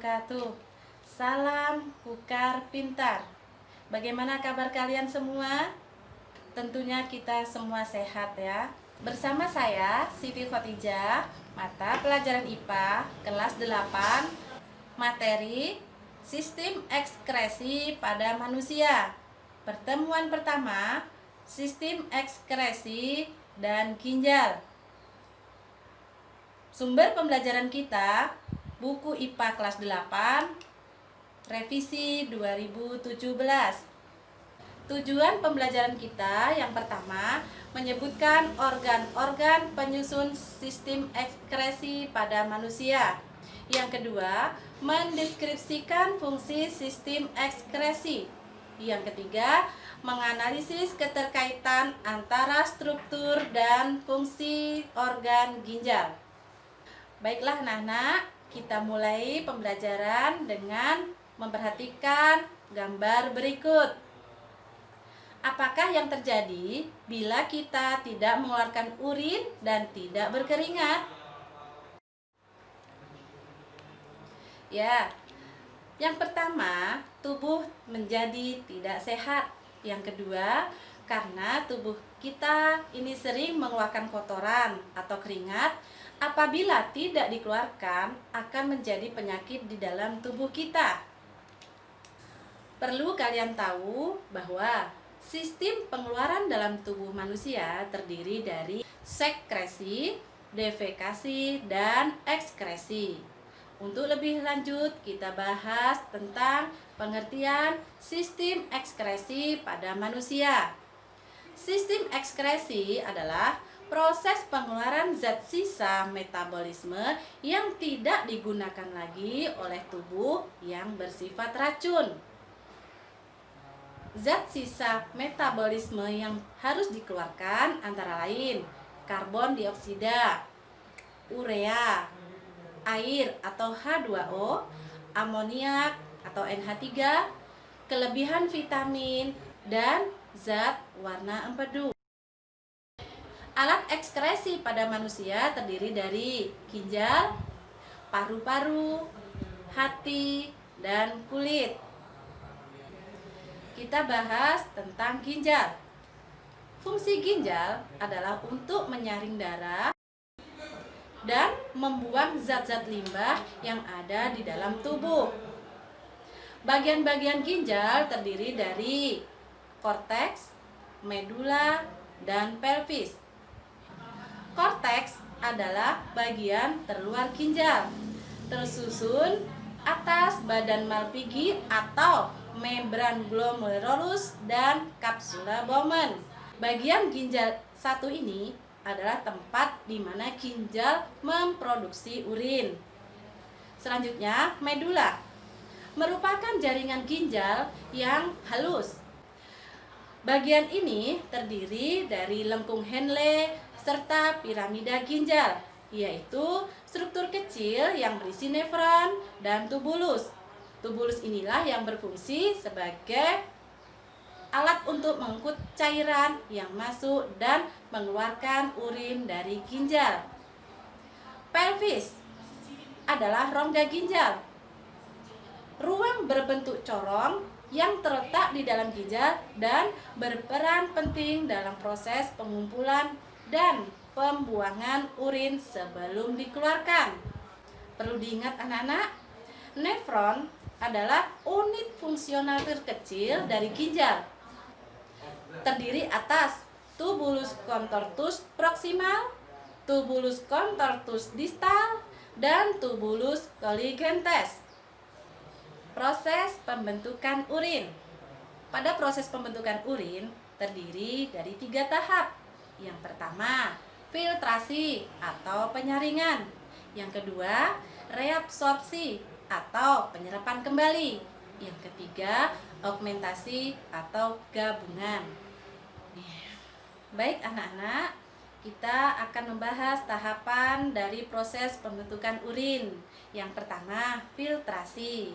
wabarakatuh. Salam Kukar Pintar. Bagaimana kabar kalian semua? Tentunya kita semua sehat ya. Bersama saya Siti Khotijah, mata pelajaran IPA kelas 8, materi Sistem Ekskresi pada Manusia. Pertemuan pertama, Sistem Ekskresi dan Ginjal. Sumber pembelajaran kita, buku IPA kelas 8, revisi 2017. Tujuan pembelajaran kita yang pertama, menyebutkan organ-organ penyusun sistem ekskresi pada manusia. Yang kedua, mendeskripsikan fungsi sistem ekskresi. Yang ketiga, menganalisis keterkaitan antara struktur dan fungsi organ ginjal. Baiklah anak-anak, kita mulai pembelajaran dengan memperhatikan gambar berikut. Apakah yang terjadi bila kita tidak mengeluarkan urin dan tidak berkeringat? Ya, yang pertama, tubuh menjadi tidak sehat. Yang kedua, karena tubuh kita ini sering mengeluarkan kotoran atau keringat, apabila tidak dikeluarkan akan menjadi penyakit di dalam tubuh kita. Perlu kalian tahu bahwa sistem pengeluaran dalam tubuh manusia terdiri dari sekresi, defekasi, dan ekskresi. Untuk lebih lanjut, kita bahas tentang pengertian sistem ekskresi pada manusia. Sistem ekskresi adalah proses pengeluaran zat sisa metabolisme yang tidak digunakan lagi oleh tubuh yang bersifat racun. Zat sisa metabolisme yang harus dikeluarkan antara lain karbon dioksida, urea, air atau H2O, amoniak atau NH3, kelebihan vitamin, dan zat warna empedu. Alat ekskresi pada manusia terdiri dari ginjal, paru-paru, hati, dan kulit. Kita bahas tentang ginjal. Fungsi ginjal adalah untuk menyaring darah dan membuang zat-zat limbah yang ada di dalam tubuh. Bagian-bagian ginjal terdiri dari korteks, medula, dan pelvis. Korteks adalah bagian terluar ginjal, tersusun atas badan Malpighi atau membran glomerulus dan kapsula Bowman. Bagian ginjal satu ini adalah tempat di mana ginjal memproduksi urin. Selanjutnya, medula merupakan jaringan ginjal yang halus. Bagian ini terdiri dari lengkung Henle serta piramida ginjal, yaitu struktur kecil yang berisi nefron dan tubulus. Tubulus inilah yang berfungsi sebagai alat untuk mengangkut cairan yang masuk dan mengeluarkan urin dari ginjal. Pelvis adalah rongga ginjal, ruang berbentuk corong yang terletak di dalam ginjal dan berperan penting dalam proses pengumpulan dan pembuangan urin sebelum dikeluarkan. Perlu diingat anak-anak, nefron adalah unit fungsional terkecil dari ginjal. Terdiri atas tubulus contortus proximal, tubulus contortus distal, dan tubulus colligentes. Proses pembentukan urin. Pada proses pembentukan urin terdiri dari 3 tahap. Yang pertama, filtrasi atau penyaringan. Yang kedua, reabsorpsi atau penyerapan kembali. Yang ketiga, augmentasi atau gabungan. Baik anak-anak, kita akan membahas tahapan dari proses pembentukan urin. Yang pertama, filtrasi.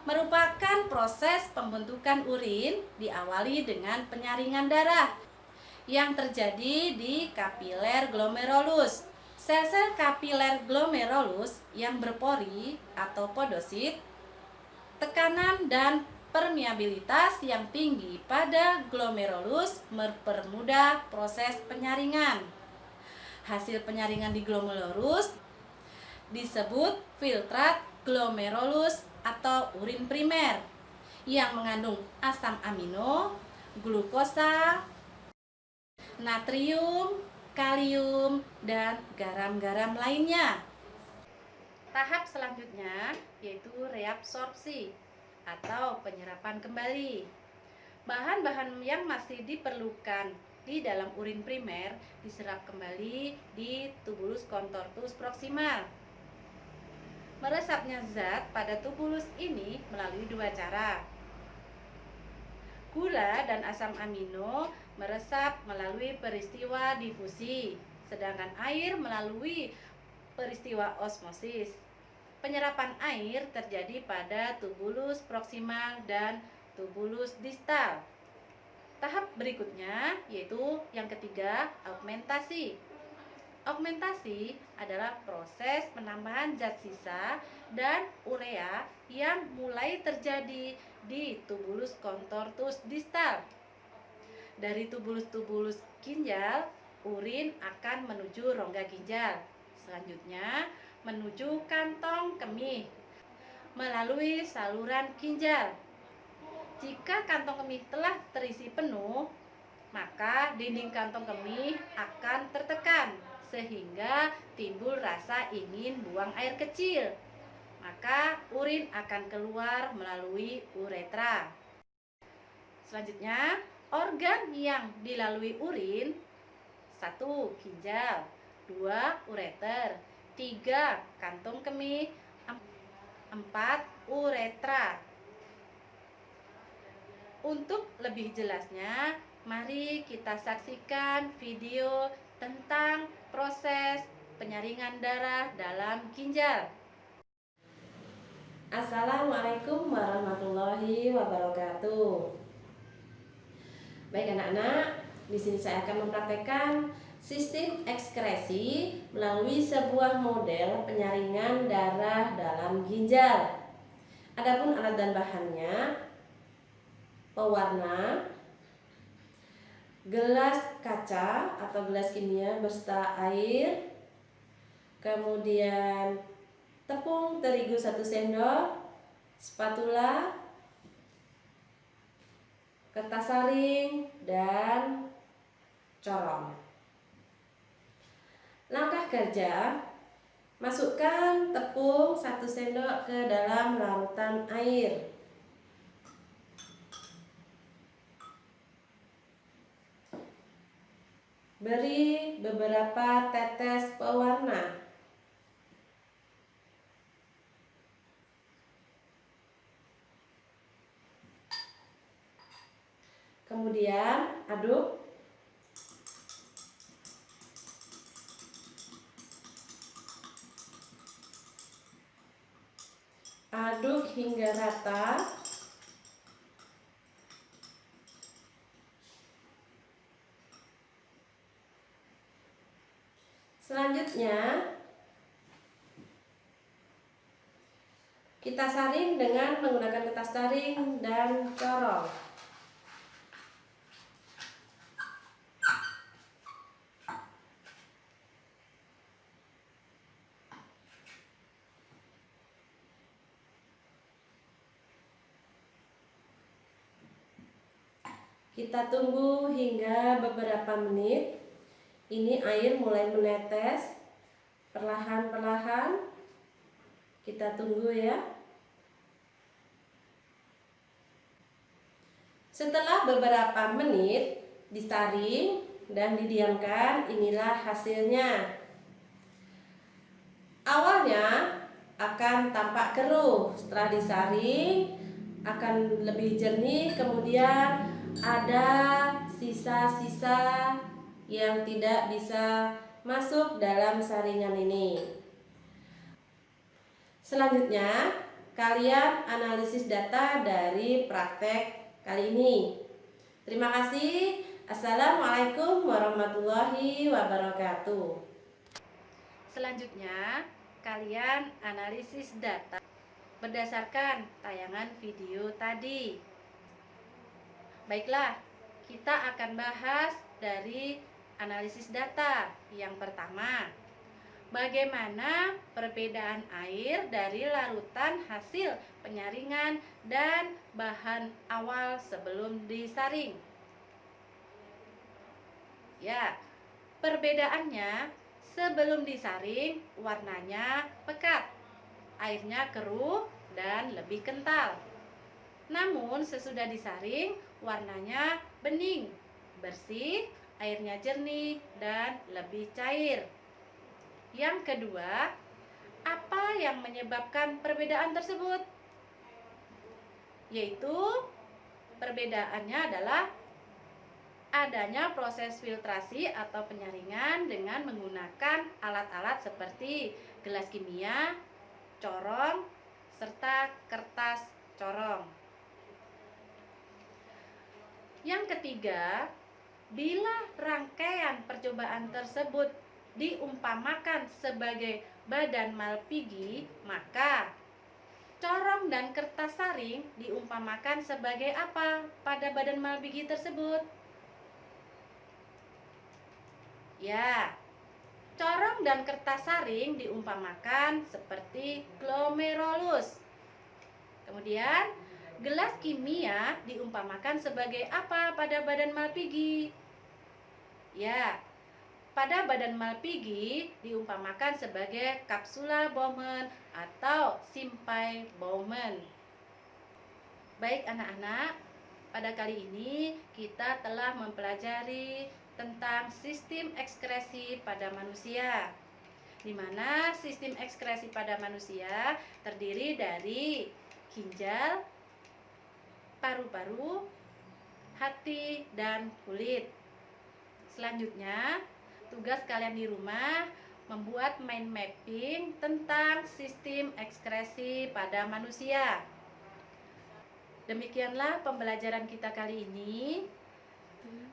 Merupakan proses pembentukan urin diawali dengan penyaringan darah yang terjadi di kapiler glomerulus Sel-sel kapiler glomerulus yang berpori atau podosit, tekanan dan permeabilitas yang tinggi pada glomerulus mempermudah proses penyaringan. Hasil penyaringan di glomerulus disebut filtrat glomerulus atau urin primer yang mengandung asam amino, glukosa, natrium, kalium, dan garam-garam lainnya. Tahap selanjutnya yaitu reabsorpsi atau penyerapan kembali. Bahan-bahan yang masih diperlukan di dalam urin primer diserap kembali di tubulus contortus proximal. Meresapnya zat pada tubulus ini melalui dua cara. Gula dan asam amino meresap melalui peristiwa difusi, sedangkan air melalui peristiwa osmosis. Penyerapan air terjadi pada tubulus proksimal dan tubulus distal. Tahap berikutnya yaitu yang ketiga, augmentasi. Augmentasi adalah proses penambahan zat sisa dan urea yang mulai terjadi di tubulus contortus distal. Dari tubulus-tubulus ginjal, urin akan menuju rongga ginjal. Selanjutnya menuju kantong kemih melalui saluran ginjal. Jika kantong kemih telah terisi penuh, maka dinding kantong kemih akan tertekan sehingga timbul rasa ingin buang air kecil. Maka urin akan keluar melalui uretra. Selanjutnya, organ yang dilalui urin: 1. Ginjal, 2. Ureter, 3. Kantung kemih, 4. Uretra. Untuk lebih jelasnya, mari kita saksikan video tentang proses penyaringan darah dalam ginjal. Assalamualaikum warahmatullahi wabarakatuh. Baik anak-anak, di sini saya akan mempraktekkan sistem ekskresi melalui sebuah model penyaringan darah dalam ginjal. Adapun alat dan bahannya: pewarna, gelas kaca atau gelas kimia beserta air, kemudian tepung terigu 1 sendok, spatula, kertas saring, dan corong. Langkah kerja: masukkan tepung 1 sendok ke dalam larutan air. Beri beberapa tetes pewarna. Kemudian aduk. Aduk hingga rata. Selanjutnya, kita saring dengan menggunakan kertas saring dan corong. Kita tunggu hingga beberapa menit. Ini air mulai menetes perlahan-perlahan. Kita tunggu ya. Setelah beberapa menit disaring dan didiamkan, inilah hasilnya. Awalnya akan tampak keruh, setelah disaring akan lebih jernih, kemudian ada sisa-sisa yang tidak bisa masuk dalam saringan ini. Selanjutnya, kalian analisis data dari praktek kali ini. Terima kasih. Assalamualaikum warahmatullahi wabarakatuh. Selanjutnya, kalian analisis data berdasarkan tayangan video tadi. Baiklah, kita akan bahas dari analisis data. Yang pertama, bagaimana perbedaan air dari larutan hasil penyaringan dan bahan awal sebelum disaring? Ya, perbedaannya sebelum disaring warnanya pekat, airnya keruh dan lebih kental. Namun sesudah disaring warnanya bening, bersih, airnya jernih dan lebih cair. Yang kedua, apa yang menyebabkan perbedaan tersebut? Yaitu perbedaannya adalah adanya proses filtrasi atau penyaringan dengan menggunakan alat-alat seperti gelas kimia, corong, serta kertas corong. Yang ketiga, bila rangkaian percobaan tersebut diumpamakan sebagai badan Malpighi, maka corong dan kertas saring diumpamakan sebagai apa pada badan Malpighi tersebut? Ya, corong dan kertas saring diumpamakan seperti glomerulus. Kemudian, gelas kimia diumpamakan sebagai apa pada badan Malpighi? Ya, pada badan Malpighi diumpamakan sebagai kapsula Bowman atau simpai Bowman. Baik anak-anak, pada kali ini kita telah mempelajari tentang sistem ekskresi pada manusia, di mana sistem ekskresi pada manusia terdiri dari ginjal, paru-paru, hati, dan kulit. Selanjutnya, tugas kalian di rumah membuat mind mapping tentang sistem ekskresi pada manusia. Demikianlah pembelajaran kita kali ini.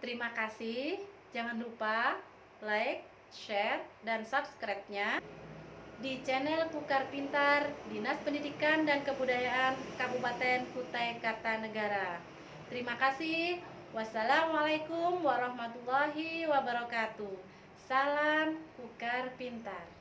Terima kasih. Jangan lupa like, share, dan subscribe-nya di channel Kukar Pintar Dinas Pendidikan dan Kebudayaan Kabupaten Kutai Kartanegara. Terima kasih. Wassalamualaikum warahmatullahi wabarakatuh. Salam Kukar Pintar.